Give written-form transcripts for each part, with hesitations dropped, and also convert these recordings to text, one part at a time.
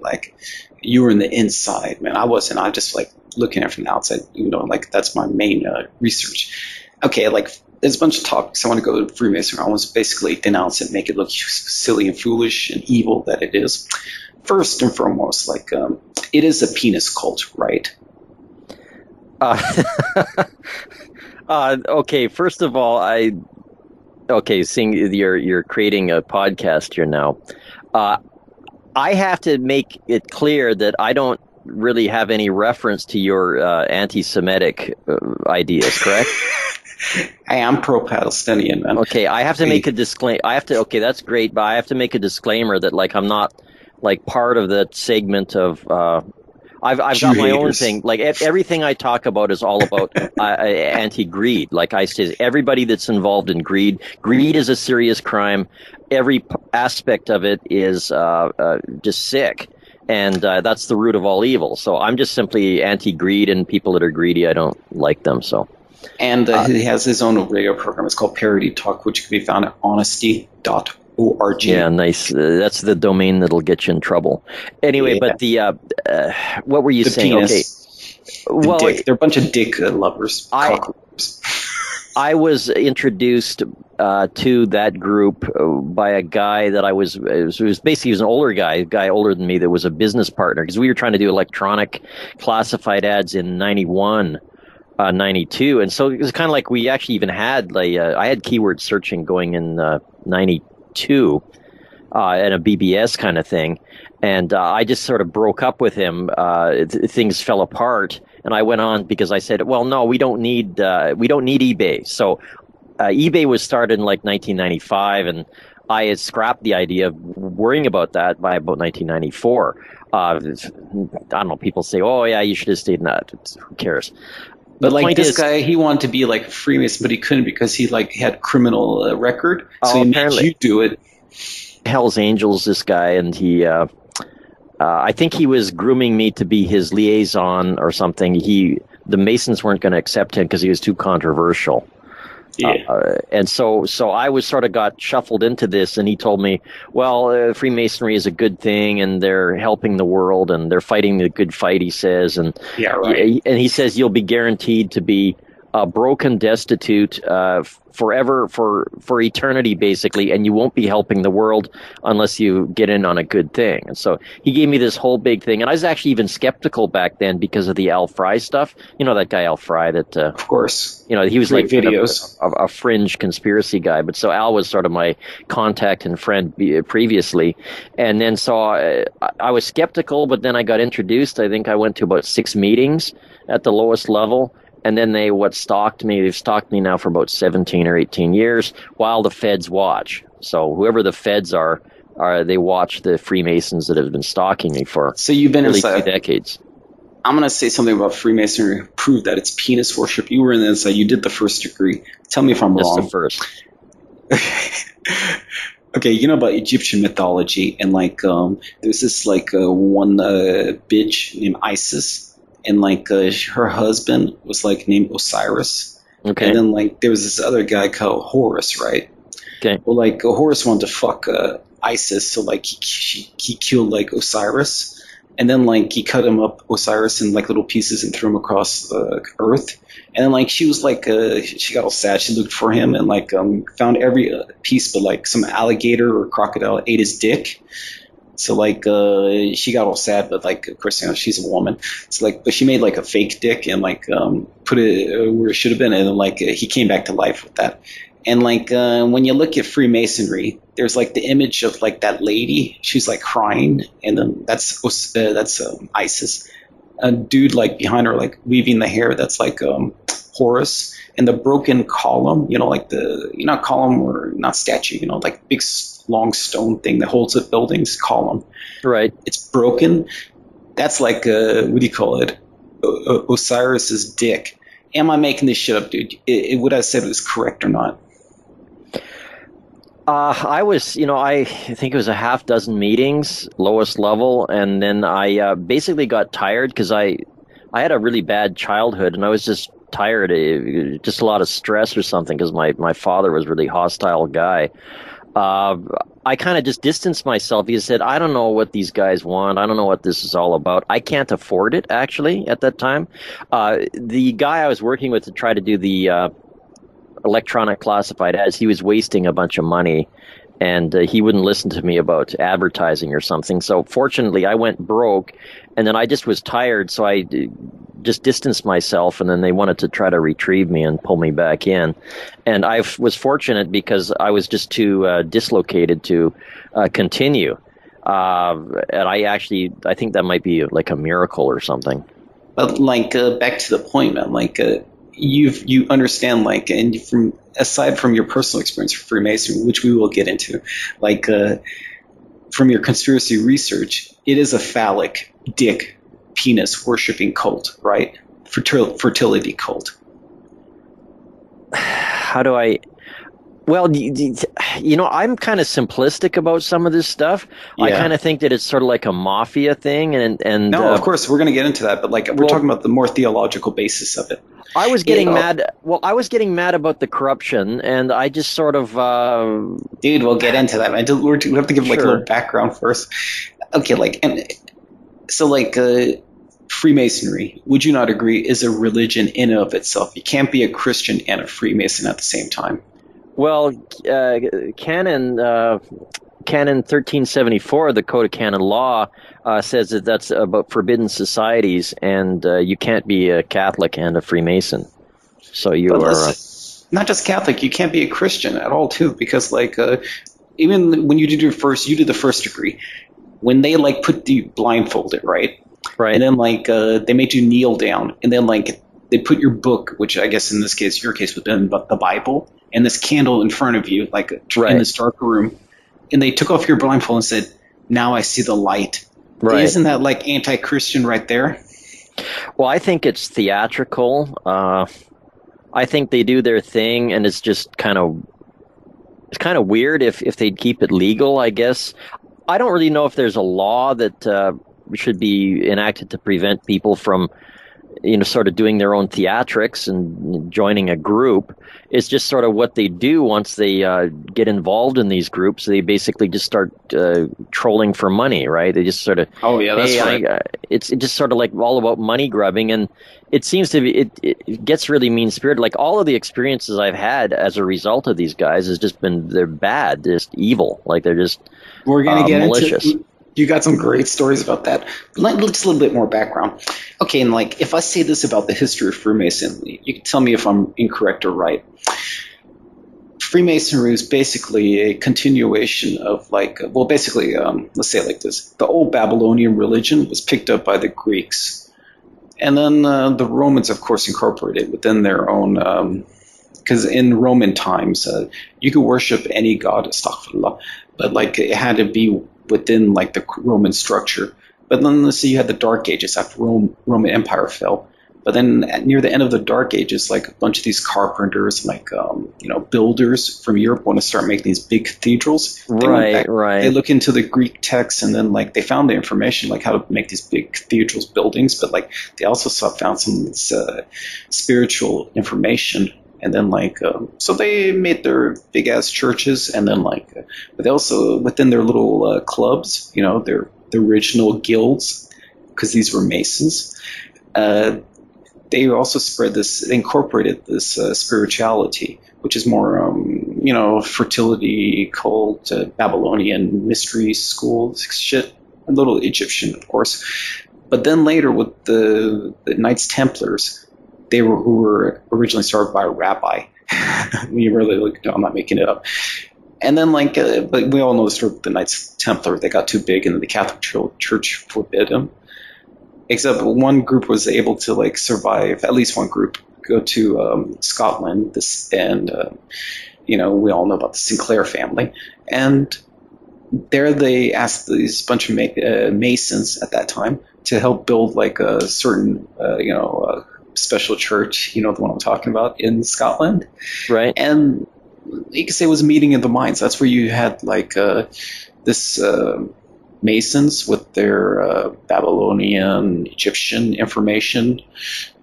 Like, you were in the inside, man. I wasn't. I just like looking at it from the outside. Like that's my main research. Okay, like there's a bunch of topics I want to go to Freemasonry. I want to basically denounce it, make it look silly and foolish and evil that it is. First and foremost, like it is a penis cult, right? Uh, okay, first of all, seeing you're creating a podcast here now. I have to make it clear that I don't really have any reference to your anti-Semitic ideas, correct? I am pro-Palestinian, man. Okay, I have to make a disclaimer. Okay, that's great, but I have to make a disclaimer that like I'm not like part of that segment of. I've got my own thing. Like everything I talk about is all about anti-greed. Like I say, everybody that's involved in greed is a serious crime. Every aspect of it is just sick, and that's the root of all evil. So I'm just simply anti-greed, and people that are greedy, I don't like them. So. And he has his own radio program. It's called Parody Talk, which can be found at honesty.org. Yeah, nice. That's the domain that'll get you in trouble. Anyway, yeah. But what were you saying? Penis, okay. Dick. They're a bunch of dick lovers. I was introduced to that group by a guy that he was an older guy, a guy older than me that was a business partner, because we were trying to do electronic classified ads in 91. 92, and so it was kind of like we actually even had I had keyword searching going in 92 and a BBS kind of thing, and I just sort of broke up with him. Things fell apart, and I went on because I said, well, no, we don't need eBay. So eBay was started in like 1995, and I had scrapped the idea of worrying about that by about 1994. I don't know, people say, oh yeah, you should have stayed in that. Who cares? But like this guy, he wanted to be like a Freemason, but he couldn't because he like had criminal record. So he made you do it. Hell's Angels, this guy, and he, I think he was grooming me to be his liaison or something. The Masons weren't going to accept him because he was too controversial. Yeah. And so I was sort of got shuffled into this, and he told me, well, Freemasonry is a good thing, and they're helping the world, and they're fighting the good fight, he says. And yeah, right. And he says you'll be guaranteed to be broken, destitute, forever, for eternity, basically, and you won't be helping the world unless you get in on a good thing. And so he gave me this whole big thing, and I was actually even skeptical back then because of the Al Fry stuff. You know that guy Al Fry that, of course, you know, he was great like videos. A fringe conspiracy guy. But so Al was sort of my contact and friend previously, and then so I was skeptical, but then I got introduced. I think I went to about 6 meetings at the lowest level. And then they've stalked me now for about 17 or 18 years while the feds watch. So whoever the feds are they watch the Freemasons that have been stalking me for so you've been really inside. 2 decades. I'm going to say something about Freemasonry, prove that it's penis worship. You were in the inside. You did the first degree. Tell me if I'm wrong. That's the first. Okay, you know about Egyptian mythology, and like there's this like one bitch named Isis. And like her husband was like named Osiris. Okay. And then like there was this other guy called Horus, right? Okay. Well, like Horus wanted to fuck Isis, so like he killed like Osiris, and then like he cut him up Osiris in like little pieces and threw him across the earth. And then like she was like she got all sad. She looked for him and like found every piece, but like some alligator or crocodile ate his dick. So like she got all sad, but like of course, you know, she's a woman. So like, but she made like a fake dick and like put it where it should have been, and then like he came back to life with that. And like when you look at Freemasonry, there's like the image of like that lady. She's like crying, and then that's Isis. A dude like behind her, like weaving the hair. That's like Horus. And the broken column, you know, like not column or not statue, you know, like big long stone thing that holds up buildings, column. Right. It's broken. That's like, what do you call it? Osiris's dick. Am I making this shit up, dude? What I said was correct or not? I was, you know, I think it was a half dozen meetings, lowest level, and then I basically got tired because I had a really bad childhood, and I was just tired, just a lot of stress or something, because my father was a really hostile guy. I kind of just distanced myself. He said, I don't know what these guys want. I don't know what this is all about. I can't afford it, actually, at that time. The guy I was working with to try to do the electronic classified ads, he was wasting a bunch of money, and he wouldn't listen to me about advertising or something. So fortunately, I went broke, and then I just was tired, so I just distanced myself, and then they wanted to try to retrieve me and pull me back in. And I was fortunate because I was just too dislocated to continue. And I think that might be like a miracle or something. But like back to the point, man. Like you understand, like, and from aside from your personal experience with Freemasonry, which we will get into, like from your conspiracy research, it is a phallic dick penis worshipping cult, right? Fertility cult. How do I? Well, I'm kind of simplistic about some of this stuff. I Yeah. kind of think that it's sort of like a mafia thing, and No, of course we're going to get into that, but like we're talking about the more theological basis of it. I was getting mad. Well, I was getting mad about the corruption, and I just sort of. Dude, we'll get into that. We have to give like a little background first. Okay, like, and so like Freemasonry, would you not agree, is a religion in and of itself? You can't be a Christian and a Freemason at the same time. Well, Canon 1374, the Code of Canon Law, says that that's about forbidden societies, and you can't be a Catholic and a Freemason. So you are not just Catholic. You can't be a Christian at all, too, because like even when you did the first degree, when they like put you blindfolded, right? Right. And then like they made you kneel down, and then like they put your book, which I guess in this case, your case would have been the Bible, and this candle in front of you, like in this dark room, and they took off your blindfold and said, "Now I see the light." Right. Isn't that like anti-Christian right there? Well, I think it's theatrical. I think they do their thing, and it's kind of weird if they'd keep it legal, I guess. I don't really know if there's a law that should be enacted to prevent people from, sort of doing their own theatrics and joining a group. It's just sort of what they do once they get involved in these groups. They basically just start trolling for money, right? They just sort of, oh yeah, that's right. It's just sort of like all about money grubbing, and it seems to be it gets really mean spirited. Like all of the experiences I've had as a result of these guys has just been they're bad, just evil. Like they're just we're gonna get malicious. You got some great stories about that. Just a little bit more background. Okay, and like if I say this about the history of Freemasonry, you can tell me if I'm incorrect or right. Freemasonry is basically a continuation of let's say it like this. The old Babylonian religion was picked up by the Greeks. And then the Romans, of course, incorporated within their own, because in Roman times, you could worship any god, astaghfirullah, but like it had to be within like the Roman structure. But then let's say you had the Dark Ages after Roman Empire fell. But then near the end of the Dark Ages, like a bunch of these carpenters, like builders from Europe want to start making these big cathedrals. Right. They look into the Greek texts, and then like they found the information like how to make these big cathedrals, buildings. But like they also found some spiritual information. And then so they made their big ass churches, and then but they also within their little clubs, their original guilds, because these were Masons. They also they incorporated this spirituality, which is more, fertility cult, Babylonian mystery school shit, a little Egyptian, of course. But then later with the Knights Templars, who were originally started by a rabbi. You really look, I'm not making it up. And then but we all know the story with the Knights Templar. They got too big, and then the Catholic Church forbid them. Except one group was able to survive. At least one group go to Scotland. We all know about the Sinclair family, and there they asked these bunch of Masons at that time to help build a certain special church. The one I'm talking about in Scotland, right? And you could say it was a meeting of the minds. That's where you had this. Masons with their Babylonian, Egyptian information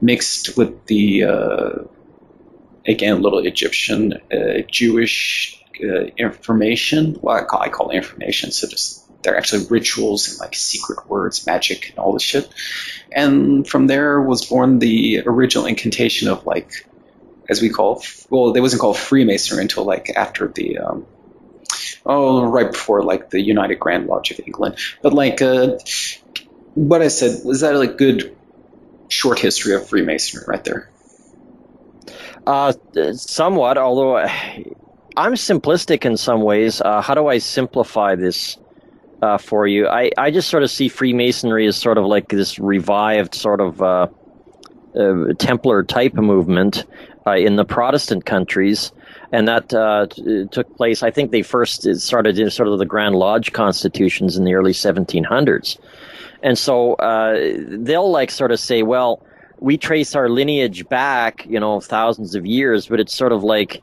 mixed with the, again, little Egyptian, Jewish information. Well, I call it information. So just they're actually rituals and like secret words, magic, and all this shit. And from there was born the original incantation of like, as we call, well, they wasn't called Freemasonry until like after the, right before like the United Grand Lodge of England. But like, what I said, was that a like, good short history of Freemasonry right there? Somewhat, although I'm simplistic in some ways. How do I simplify this for you? I just sort of see Freemasonry as sort of like this revived sort of Templar type movement in the Protestant countries. And that took place, I think they first started in sort of the Grand Lodge constitutions in the early 1700s. And so they'll like sort of say, well, we trace our lineage back, thousands of years, but it's sort of like,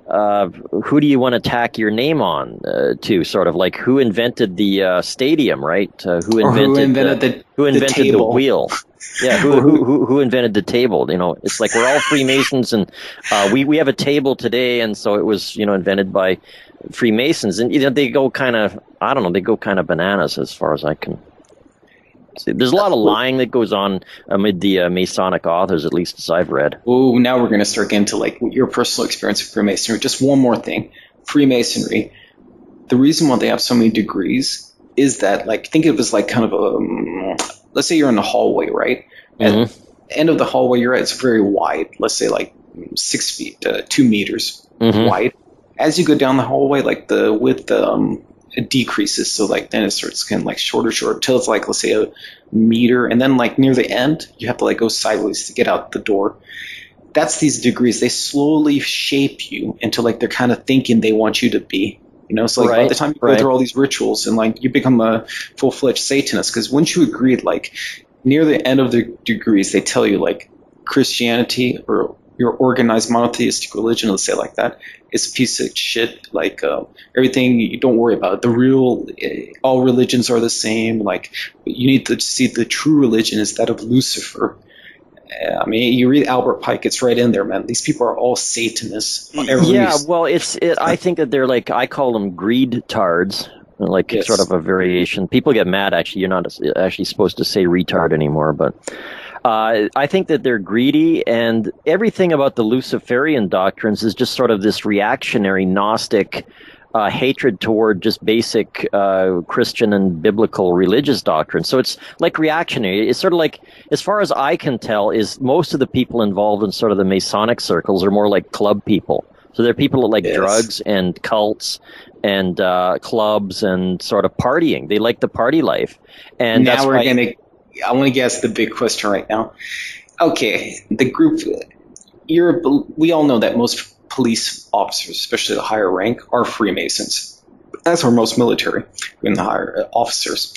who do you want to tack your name on to? Sort of like who invented the stadium, right? Who invented the wheel? Yeah, who invented the table? It's like we're all Freemasons, and we have a table today, and so it was invented by Freemasons, and they go kind of bananas as far as I can. There's a lot of lying that goes on amid the Masonic authors, at least as I've read. Oh, now we're going to start getting to like your personal experience with Freemasonry. Just one more thing. Freemasonry, the reason why they have so many degrees is that, like, think of it as like kind of a, let's say you're in a hallway, right? Mm-hmm. At the end of the hallway you're at, it's very wide. Let's say like 6 feet, 2 meters wide. As you go down the hallway, like the width, it decreases, so like then it starts getting like shorter till it's like, let's say, a meter, and then like near the end you have to like go sideways to get out the door. That's these degrees. They slowly shape you into like they're kind of thinking they want you to be, so like by the time you go through all these rituals and like you become a full-fledged Satanist, because once you agreed, like near the end of the degrees they tell you like Christianity or your organized monotheistic religion, let's say like that, is a piece of shit. Like everything, you don't worry about it. The real, all religions are the same. Like you need to see the true religion is that of Lucifer. I mean, you read Albert Pike, it's right in there, man. These people are all Satanists. Well, I think that they're like, I call them greed-tards. Like sort of a variation. People get mad. Actually, you're not actually supposed to say retard anymore, but. I think that they're greedy, and everything about the Luciferian doctrines is just sort of this reactionary Gnostic hatred toward just basic Christian and biblical religious doctrine. So it's like reactionary. It's sort of like, as far as I can tell, is most of the people involved in sort of the Masonic circles are more like club people. So they're people that like drugs and cults and clubs and sort of partying. They like the party life. And now I want to guess the big question right now. Okay, the group, we all know that most police officers, especially the higher rank, are Freemasons. That's where most military and the higher officers.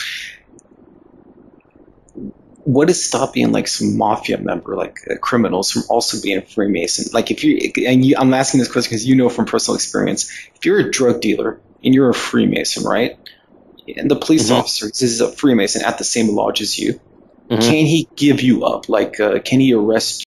What is stopping like some mafia member, like criminals, from also being a Freemason? Like I'm asking this question because from personal experience, if you're a drug dealer and you're a Freemason, right? And the police officer is a Freemason at the same lodge as you. Can he give you up? Like, can he arrest